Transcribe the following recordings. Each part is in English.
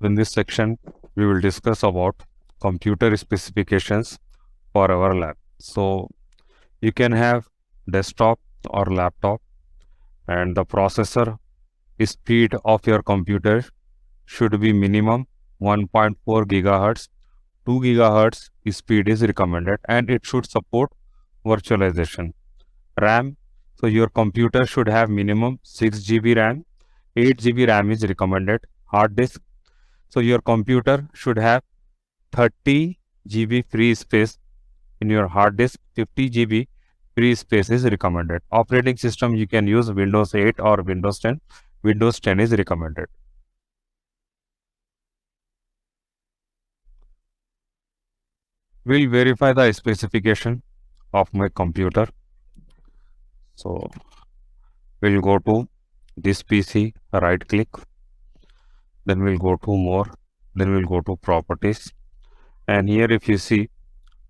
In this section, we will discuss about computer specifications for our lab. So you can have desktop or laptop, and the processor speed of your computer should be minimum 1.4 gigahertz. 2 gigahertz speed is recommended, and it should support virtualization. RAM, so your computer should have minimum 6 GB RAM. 8 GB RAM is recommended. Hard disk, so your computer should have 30 GB free space in your hard disk. 50 GB free space is recommended. Operating system, you can use Windows 8 or Windows 10. Windows 10 is recommended. We'll verify the specification of my computer. So we'll go to this PC, right click, then we'll go to more, then we'll go to properties, and here if you see,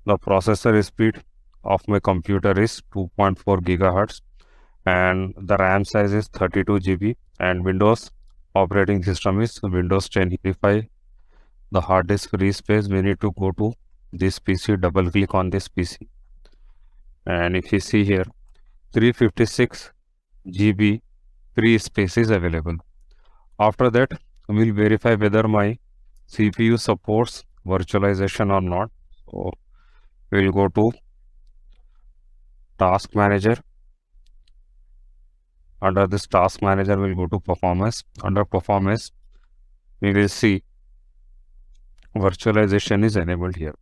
the processor speed of my computer is 2.4 gigahertz, and the RAM size is 32 GB, and Windows operating system is Windows 10. Verify the hard disk free space, we need to go to this PC, double click on this PC, and if you see here, 356 GB free space is available. After that, we'll verify whether my CPU supports virtualization or not. So we'll go to task manager. Under this task manager, we'll go to performance. Under performance, we will see virtualization is enabled here,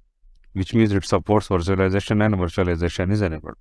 which means it supports virtualization and virtualization is enabled.